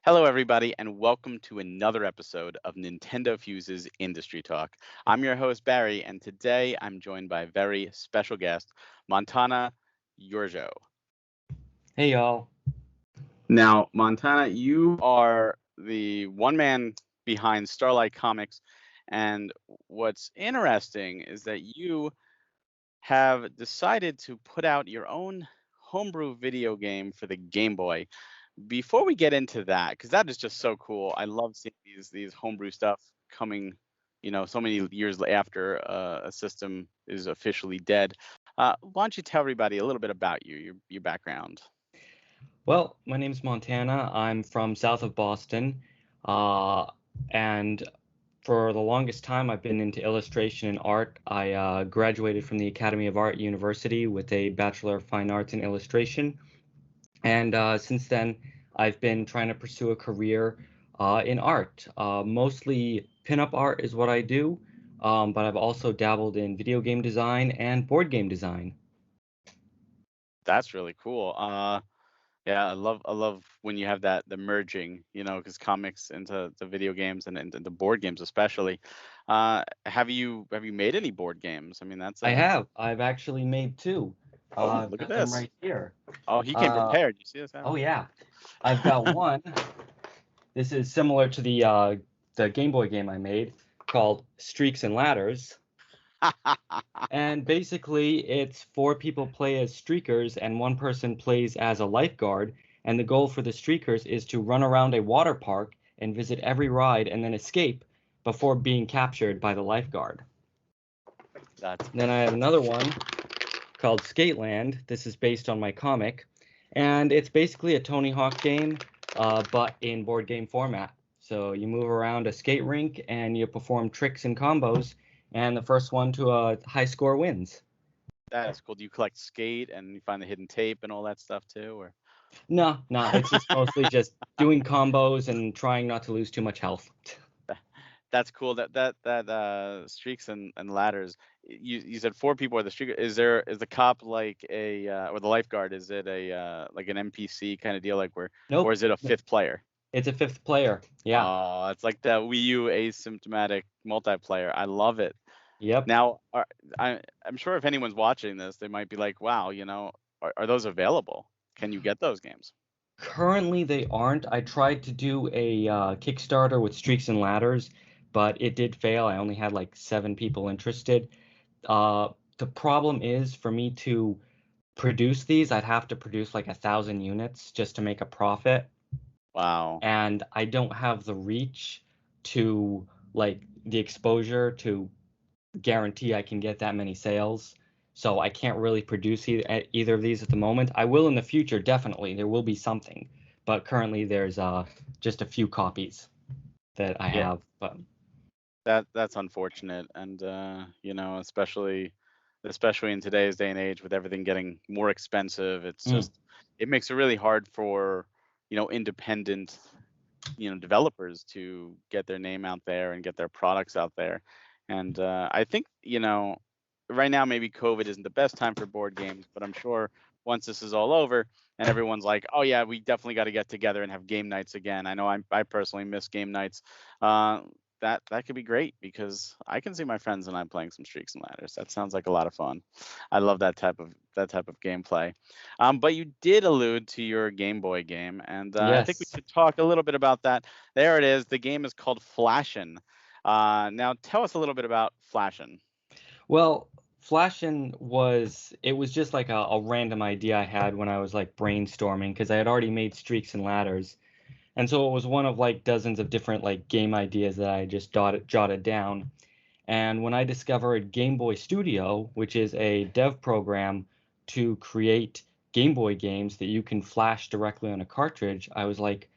Hello, everybody, and welcome to another episode of NintendoFuse's Industry Talk. I'm your host, Barry, and today I'm joined by a very special guest, Montana Yergeau. Hey, y'all. Now, Montana, you are the one man behind Starlight Comics, and what's interesting is that you have decided to put out your own homebrew video game for the Game Boy. Before we get into that, because that is just so cool, I love seeing these homebrew stuff coming, so many years after a system is officially dead. Why don't you tell everybody a little bit about you, your background? Well, my name's Montana. I'm from south of Boston. And for the longest time, I've been into illustration and art. I graduated from the Academy of Art University with a Bachelor of Fine Arts in Illustration. And since then, I've been trying to pursue a career in art. Mostly pinup art is what I do, but I've also dabbled in video game design and board game design. That's really cool. Yeah, I love when you have the merging, because comics into the video games and into the board games especially. Have you made any board games? I mean, that's I a have. I've actually made two. oh, I've look at got them this. right here. Oh, he came Uh, prepared. You see this? oh yeah, I've got one. This is similar to the Game Boy game I made called Streaks and Ladders. And basically, it's four people play as streakers and one person plays as a lifeguard. And the goal for the streakers is to run around a water park and visit every ride and then escape before being captured by the lifeguard. That's Then I have another one called Skateland. This is based on my comic, and it's basically a Tony Hawk game, but in board game format. So you move around a skate rink and you perform tricks and combos, and the first one to a high score wins. that is cool. Do you collect skate and you find the hidden tape and all that stuff too, or? No, it's just mostly just doing combos and trying not to lose too much health. That's cool. That streaks and ladders. You said four people are the streaker. Is the cop like or the lifeguard? Is it a like an NPC kind of deal, like where, or Nope, is it a fifth player? it's a fifth player. Yeah. Oh, it's like the Wii U asymptomatic multiplayer. I love it. Yep. Now, I'm sure if anyone's watching this, they might be like, wow, are those available? Can you get those games? Currently, they aren't. I tried to do a Kickstarter with Streaks and Ladders, but it did fail. I only had like 7 people interested. The problem is for me to produce these, I'd have to produce like 1,000 units just to make a profit. Wow. And I don't have the reach to like the exposure to guarantee I can get that many sales. So I can't really produce either of these at the moment. I will in the future, definitely. There will be something. But currently there's just a few copies that I Yeah, have. But that's unfortunate, and especially in today's day and age with everything getting more expensive, mm, it makes it really hard for independent developers to get their name out there and get their products out there. And I think right now maybe COVID isn't the best time for board games, but I'm sure once this is all over and everyone's like, oh yeah, we definitely got to get together and have game nights again. I know I personally miss game nights. Uh, that could be great because I can see my friends and I playing some Streaks and Ladders. That sounds like a lot of fun. I love that type of gameplay. But you did allude to your Game Boy game, and I think we yes. should talk a little bit about that. There it is. The game is called Flashin. Now tell us a little bit about Flashin. Well, Flashin it was just like a random idea I had when I was like brainstorming because I had already made Streaks and Ladders. And so it was one of like dozens of different like game ideas that I just jotted down. And when I discovered Game Boy Studio, which is a dev program to create Game Boy games that you can flash directly on a cartridge, I was like,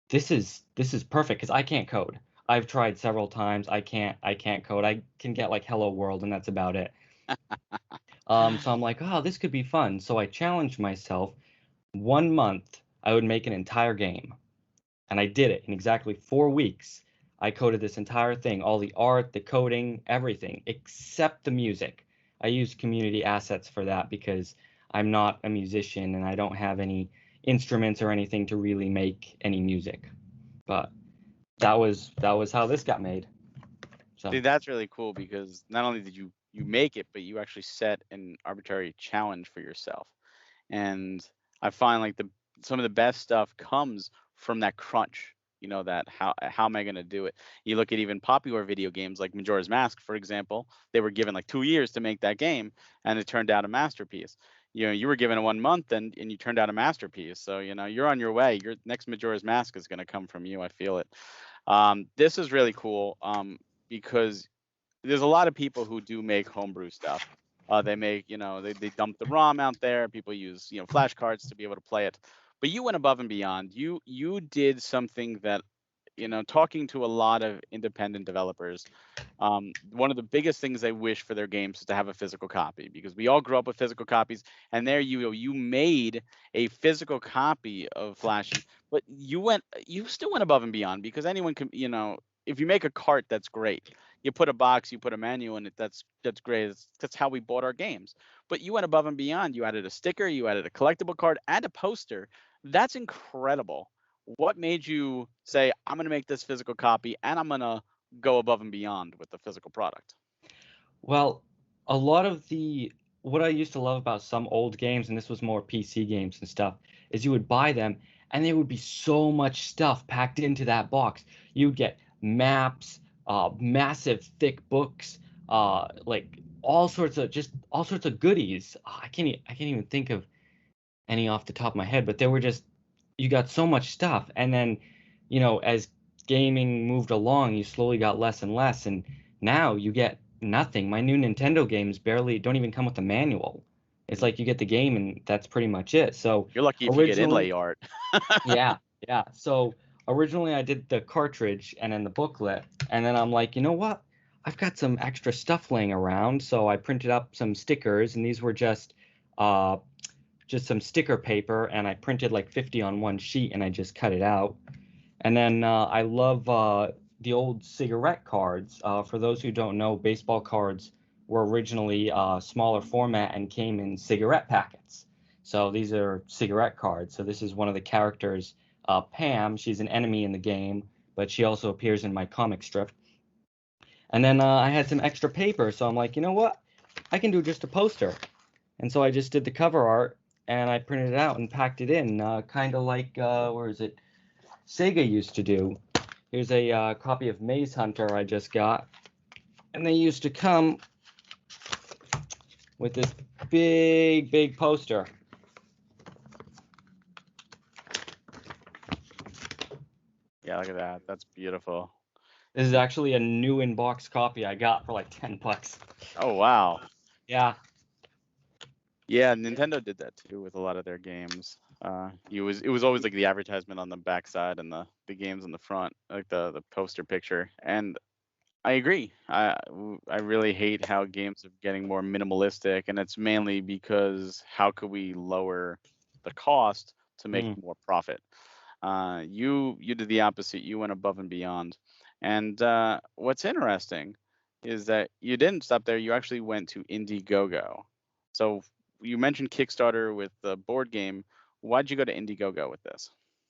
this is perfect because I can't code. I've tried several times. I can't code. I can get like Hello World and that's about it. So I'm like, oh, this could be fun. So I challenged myself. 1 month, I would make an entire game. And I did it in exactly 4 weeks. I coded this entire thing, all the art, the coding, everything, except the music. I used community assets for that because I'm not a musician and I don't have any instruments or anything to really make any music. but that was how this got made. So See, that's really cool because not only did you make it, but you actually set an arbitrary challenge for yourself. And I find like some of the best stuff comes from that crunch. That how am I going to do it? You look at even popular video games like Majora's Mask, for example. They were given like 2 years to make that game, and it turned out a masterpiece. You were given 1 month, and you turned out a masterpiece. So you're on your way. Your next Majora's Mask is going to come from you. I feel it. This is really cool because there's a lot of people who do make homebrew stuff. They make, they dump the ROM out there. People use, flashcards to be able to play it. But you went above and beyond. You did something that, talking to a lot of independent developers, one of the biggest things they wish for their games is to have a physical copy, because we all grew up with physical copies. And there you made a physical copy of Flashin, but you still went above and beyond, because anyone can, if you make a cart, that's great. You put a box, you put a manual in it, that's great. That's how we bought our games. But you went above and beyond. You added a sticker, you added a collectible card, and a poster. That's incredible. What made you say, I'm going to make this physical copy and I'm going to go above and beyond with the physical product? well, a lot of what I used to love about some old games, and this was more PC games and stuff, is you would buy them and there would be so much stuff packed into that box. You'd get maps, massive thick books, like all sorts of goodies. I can't even think of any off the top of my head, but you got so much stuff. And then, as gaming moved along, you slowly got less and less, and now you get nothing. My new Nintendo games barely don't even come with a manual. It's like you get the game and that's pretty much it. So You're lucky if you get originally, inlay art. yeah, yeah. So originally I did the cartridge and then the booklet, and then I'm like, you know what? I've got some extra stuff laying around, so I printed up some stickers, and these were uh just some sticker paper, and I printed like 50 on one sheet, and I just cut it out. And then I love the old cigarette cards. For those who don't know, baseball cards were originally smaller format and came in cigarette packets. So these are cigarette cards. So this is one of the characters, Pam. She's an enemy in the game, but she also appears in my comic strip. And then I had some extra paper, so I'm like, you know what? I can do just a poster. And so I just did the cover art, and I printed it out and packed it in, kind of like, where is it? Sega used to do. Here's a copy of Maze Hunter I just got, and they used to come with this big poster. Yeah, look at that. That's beautiful. This is actually a new in-box copy I got for like $10. Oh, wow. Yeah. Yeah, Nintendo did that too with a lot of their games. It was always like the advertisement on the backside and the games on the front, like the poster picture. And I agree. I really hate how games are getting more minimalistic, and it's mainly because how could we lower the cost to make Mm. more profit? You did the opposite. You went above and beyond. And what's interesting is that you didn't stop there. You actually went to Indiegogo. So you mentioned Kickstarter with the board game. Why'd you go to Indiegogo with this?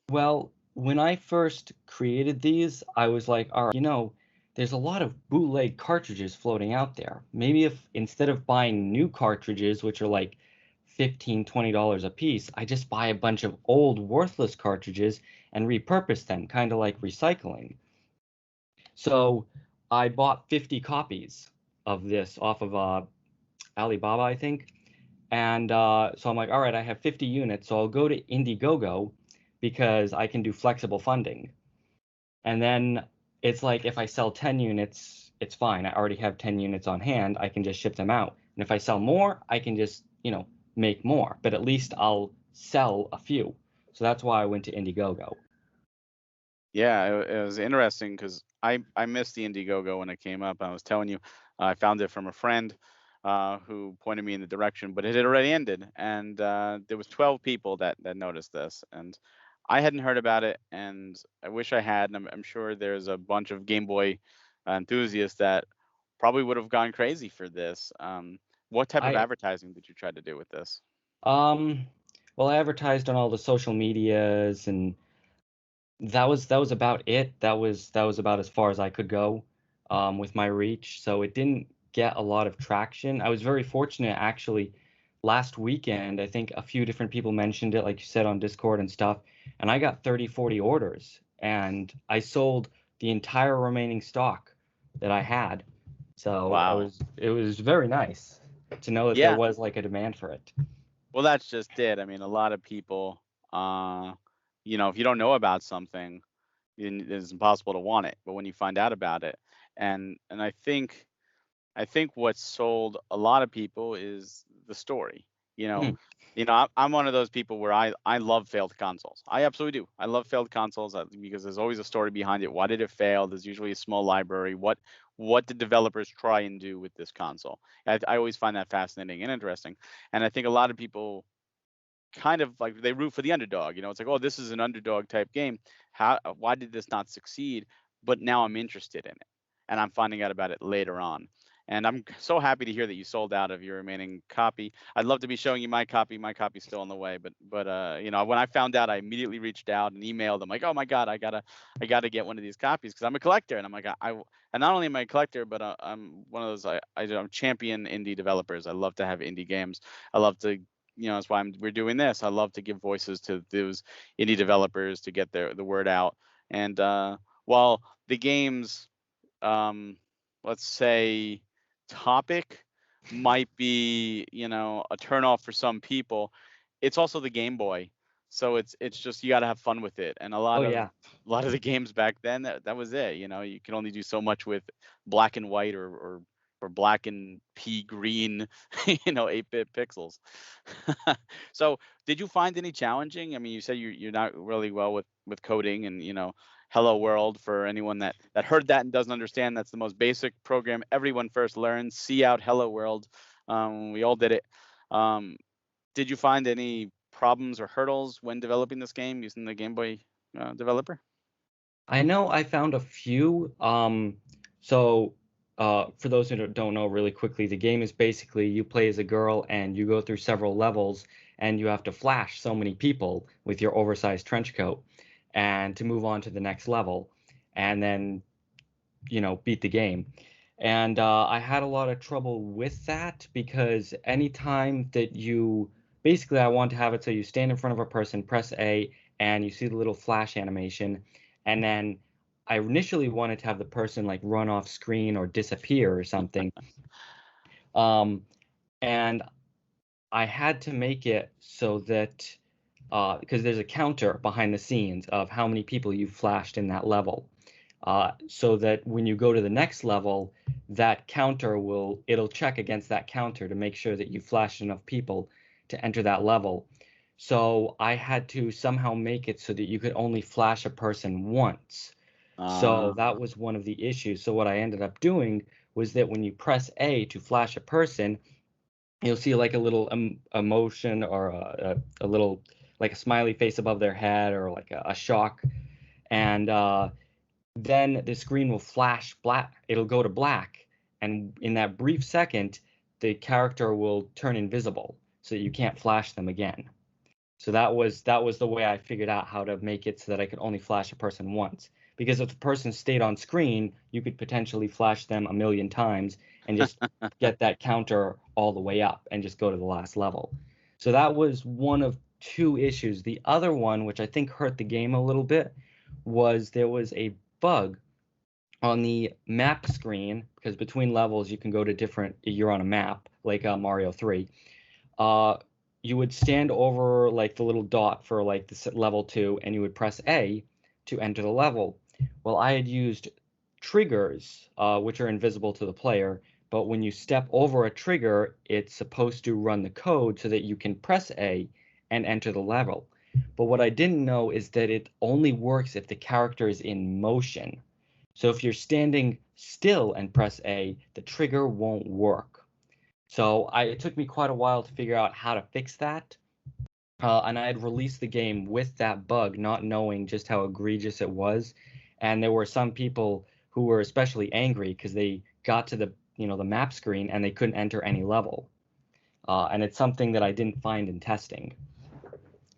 Well, when I first created these, I was like, all right, there's a lot of bootleg cartridges floating out there. Maybe if instead of buying new cartridges, which are like $15-20 a piece, I just buy a bunch of old worthless cartridges and repurpose them, kind of like recycling. So I bought 50 copies of this off of Alibaba, I think. And so I'm like, all right, I have 50 units, so I'll go to Indiegogo because I can do flexible funding. And then it's like if I sell 10 units, it's fine. I already have 10 units on hand. I can just ship them out. And if I sell more, I can just, make more. But at least I'll sell a few. So that's why I went to Indiegogo. Yeah, it was interesting because I missed the Indiegogo when it came up. I was telling you, I found it from a friend who pointed me in the direction, but it had already ended, and there was 12 people that noticed this, and I hadn't heard about it, and I wish I had. And I'm sure there's a bunch of Game Boy enthusiasts that probably would have gone crazy for this. What type of I advertising did you try to do with this? um well, I advertised on all the social medias and That was about it. That was about as far as I could go with my reach. So it didn't get a lot of traction. I was very fortunate actually. Last weekend, I think a few different people mentioned it, like you said, on Discord and stuff, and I got 30, 40 orders, and I sold the entire remaining stock that I had. So Wow. it was very nice to know that there Yeah. was like a demand for it. Well, that's just it. I mean, a lot of people, if you don't know about something, it's impossible to want it. But when you find out about it, and I think what sold a lot of people is the story. You know, Hmm. I'm one of those people where I love failed consoles. I absolutely do. I love failed consoles because there's always a story behind it. Why did it fail? There's usually a small library. What did developers try and do with this console? I always find that fascinating and interesting. And I think a lot of people kind of like they root for the underdog. It's like, oh, this is an underdog type game. Why did this not succeed? But now I'm interested in it, and I'm finding out about it later on. And I'm so happy to hear that you sold out of your remaining copy. I'd love to be showing you my copy. My copy's still on the way, but when I found out, I immediately reached out and emailed them like, oh my god, I gotta get one of these copies because I'm a collector, and I'm like, and not only am I a collector, but I'm one of those I'm champion indie developers. I love to have indie games. I love to that's why we're doing this. I love to give voices to those indie developers to get the word out. And while the game's, let's say, topic might be, a turnoff for some people, it's also the Game Boy. So it's just you got to have fun with it. And a Oh lot of yeah. a lot of the games back then that was it. You can only do so much with black and white or black and pea green 8-bit pixels. So did you find any challenging? I mean, you said you're not really well with coding, and hello world, for anyone that heard that and doesn't understand, that's the most basic program everyone first learns. See out hello world. We all did it. um, did you find any problems or hurdles when developing this game using the Game Boy developer? I know I found a few. So for those who don't know, really quickly, the game is basically you play as a girl and you go through several levels and you have to flash so many people with your oversized trench coat and to move on to the next level and then, beat the game. And I had a lot of trouble with that because anytime that basically, I want to have it so you stand in front of a person, press A, and you see the little flash animation. And then I initially wanted to have the person like run off screen or disappear or something. Um, and I had to make it so that because there's a counter behind the scenes of how many people you flashed in that level, so that when you go to the next level, that counter it'll check against that counter to make sure that you flashed enough people to enter that level. So I had to somehow make it so that you could only flash a person once. So uh, that was one of the issues. So what I ended up doing was that when you press A to flash a person, you'll see like a little emotion or a little like a smiley face above their head or like a shock, and then the screen will flash black. It'll go to black, and in that brief second, the character will turn invisible, so that you can't flash them again. So that was the way I figured out how to make it so that I could only flash a person once. Because if the person stayed on screen, you could potentially flash them a million times and just get that counter all the way up and just go to the last level. So that was one of two issues. The other one, which I think hurt the game a little bit, was there was a bug on the map screen because between levels you can go to different. You're on a map like Mario 3. uh, you would stand over like the little dot for like the level 2 and you would press A to enter the level. Well, I had used triggers, which are invisible to the player, but when you step over a trigger, it's supposed to run the code so that you can press A and enter the level. But what I didn't know is that it only works if the character is in motion. So if you're standing still and press A, the trigger won't work. So it took me quite a while to figure out how to fix that. And I had released the game with that bug, not knowing just how egregious it was. And there were some people who were especially angry because they got to the map screen and they couldn't enter any level. And it's something that I didn't find in testing.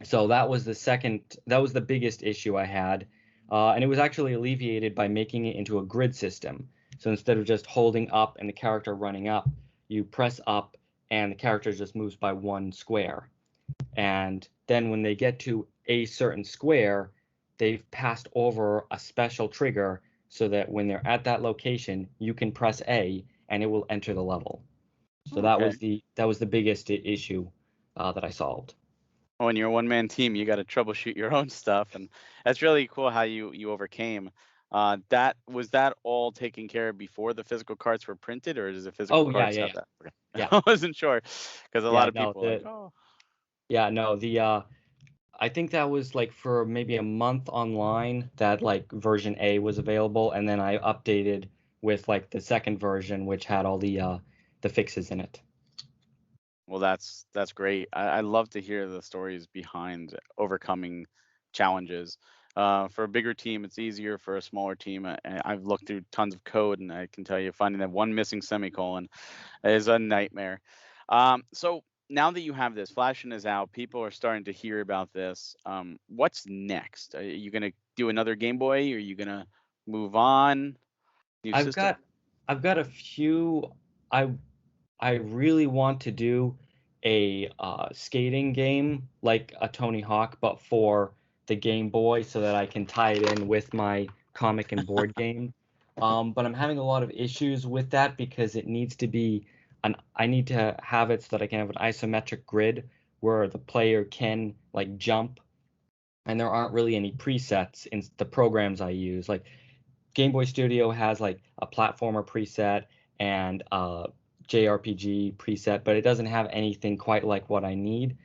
So that was the biggest issue I had And it was actually alleviated by making it into a grid system. So instead of just holding up and the character running up, you press up and the character just moves by one square. And then when they get to a certain square, they've passed over a special trigger so that when they're at that location, you can press A and it will enter the level. So Okay. that was the biggest issue that I solved. When you're a one-man team, you got to troubleshoot your own stuff, and that's really cool how you overcame. That was that all taken care of before the physical carts were printed, or does the physical Oh yeah, carts yeah, have yeah, that? Okay. yeah, I wasn't sure because a lot yeah. of No, people are like, oh, the I think that was like for maybe a month online that like version A was available, and then I updated with like the second version, which had all the fixes in it. well, that's great. I love to hear the stories behind overcoming challenges. For a bigger team, it's easier. For a smaller team, I've looked through tons of code, and I can tell you finding that one missing semicolon is a nightmare. So now that you have this, Flashin is out. People are starting to hear about this. What's next? Are you gonna do another Game Boy? Are you gonna move on? New I've system? got I've got a few. I I really want to do a skating game like a Tony Hawk, but for the Game Boy, so that I can tie it in with my comic and board game. But I'm having a lot of issues with that because it needs to be I need to have it so that I can have an isometric grid where the player can like jump, and there aren't really any presets in the programs I use. Like Game Boy Studio has like a platformer preset and a JRPG preset, but it doesn't have anything quite like what I need.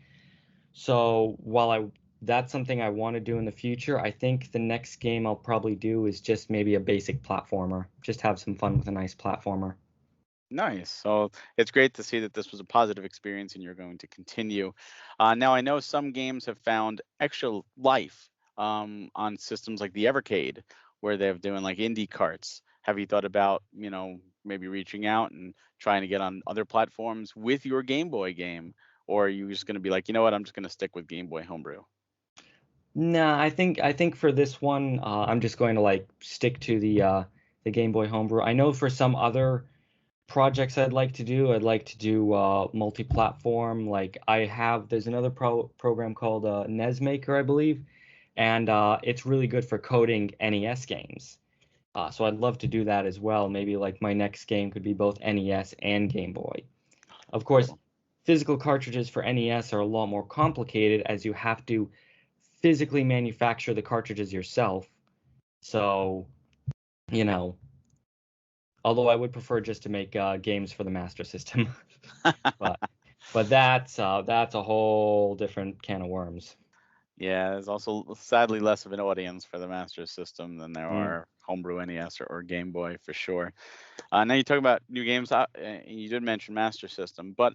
So while I that's something I want to do in the future, I think the next game I'll probably do is just maybe a basic platformer. Just have some fun with a nice platformer. Nice. So it's great to see that this was a positive experience and you're going to continue. Now, I know some games have found extra life on systems like the Evercade, where they're doing like indie carts. Have you thought about, maybe reaching out and trying to get on other platforms with your Game Boy game? Or are you just going to be like, you know what, I'm just going to stick with Game Boy Homebrew? Nah, I think for this one, I'm just going to like stick to the Game Boy Homebrew. I know for some other projects I'd like to do multi-platform. Like there's another program called Nesmaker, I believe, and it's really good for coding NES games. So I'd love to do that as well. Maybe like my next game could be both NES and Game Boy. Of course, Cool. physical cartridges for NES are a lot more complicated as you have to physically manufacture the cartridges yourself. So, you know, although I would prefer just to make games for the Master System, but that's a whole different can of worms. Yeah, there's also sadly less of an audience for the Master System than there Mm. are Homebrew NES or Game Boy for sure. Now you talk about new games. You did mention Master System, but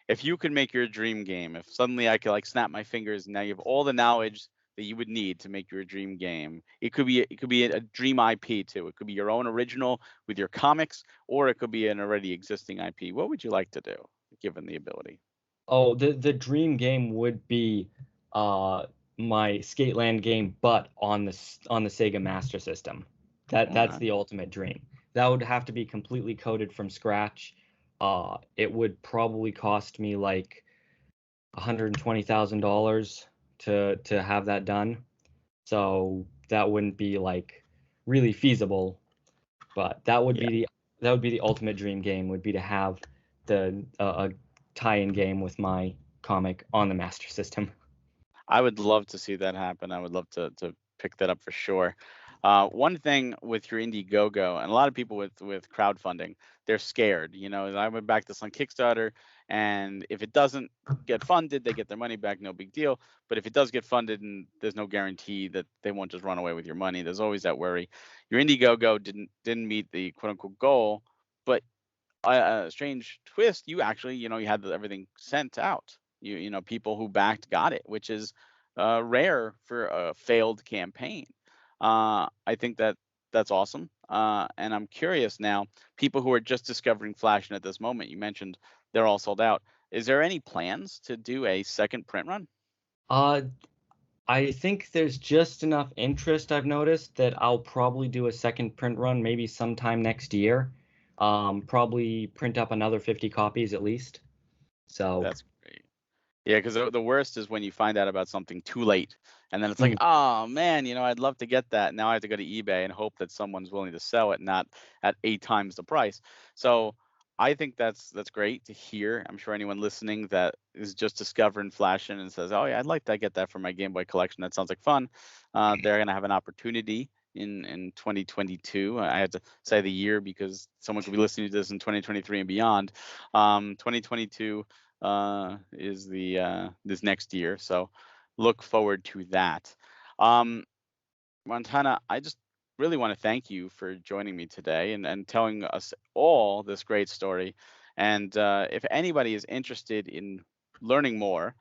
if you could make your dream game, if suddenly I could like snap my fingers and now you have all the knowledge that you would need to make your dream game, it could be a dream IP too. It could be your own original with your comics, or it could be an already existing IP. What would you like to do, given the ability? Oh, the dream game would be uh my Skateland game, but on on the Sega Master System. Oh, That's nice. the ultimate dream. That would have to be completely coded from scratch. It would probably cost me like $120,000 to have that done. So that wouldn't be like really feasible, but Yeah. that would be the ultimate dream game would be to have the a tie-in game with my comic on the Master System. I would love to see that happen. I would love to pick that up for sure. One thing with your Indiegogo, and a lot of people with crowdfunding, they're scared. I went back this on Kickstarter, and if it doesn't get funded, they get their money back, no big deal. But if it does get funded, and there's no guarantee that they won't just run away with your money, there's always that worry. Your Indiegogo didn't meet the quote unquote goal, but a strange twist, you actually, you had everything sent out. People who backed got it, which is rare for a failed campaign. I think that's awesome. And I'm curious now, people who are just discovering Flashin at this moment, you mentioned they're all sold out. Is there any plans to do a second print run? Uh, I think there's just enough interest I've noticed that I'll probably do a second print run maybe sometime next year. Probably print up another 50 copies at least. So, That's great. Yeah, because the worst is when you find out about something too late, and then it's like, mm, oh man, I'd love to get that. Now I have to go to eBay and hope that someone's willing to sell it, not at 8 times the price. So I think that's great to hear. I'm sure anyone listening that is just discovering Flashin and says, oh yeah, I'd like to get that for my Game Boy collection. That sounds like fun. They're gonna have an opportunity in 2022. I had to say the year because someone could be listening to this in 2023 and beyond. 2022 is the this next year. So look forward to that. Um, Montana, I just really want to thank you for joining me today and telling us all this great story. And if anybody is interested in learning more,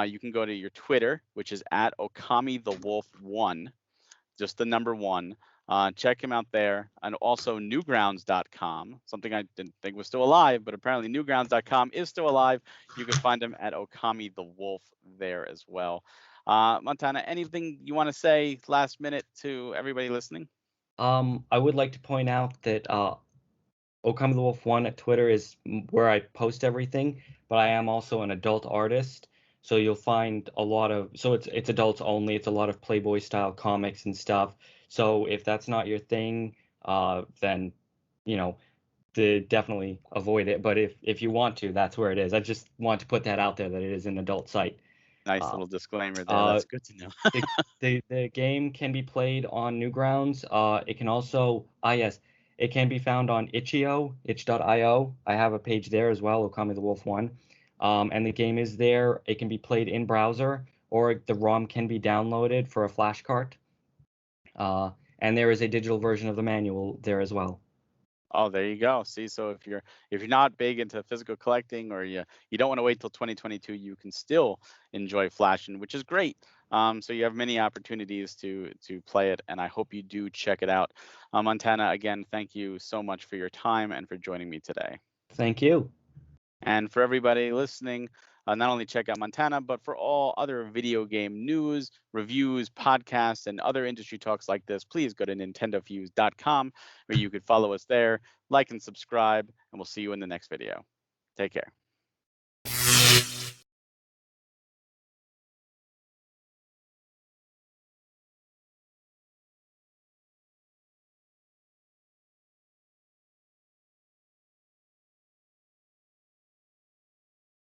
you can go to your Twitter, which is at Okami the Wolf One, just the number one. Check him out there. And also newgrounds.com, something I didn't think was still alive, but apparently newgrounds.com is still alive. You can find him at Okami the Wolf there as well. Montana, anything you want to say last minute to everybody listening? I would like to point out that Okami the Wolf 1 at Twitter is where I post everything, but I am also an adult artist. So you'll find a lot of it's adults only. It's a lot of Playboy style comics and stuff. So if that's not your thing, then you know, definitely avoid it. But if you want to, that's where it is. I just want to put that out there that it is an adult site. Nice Uh, little disclaimer there. uh, That's good to know. the, the game can be played on Newgrounds. It can also, yes, it can be found on itch.io, itch.io. I have a page there as well, Okami the Wolf 1. And the game is there. It can be played in browser, or the ROM can be downloaded for a flash cart. And there is a digital version of the manual there as well. Oh, there you go. See, so if you're not big into physical collecting or you don't want to wait till 2022, you can still enjoy Flashin', which is great. So you have many opportunities to play it, and I hope you do check it out. Montana, again, thank you so much for your time and for joining me today. Thank you. And for everybody listening, not only check out Montana, but for all other video game news, reviews, podcasts, and other industry talks like this, please go to NintendoFuse.com where you could follow us there, like and subscribe, and we'll see you in the next video. Take care.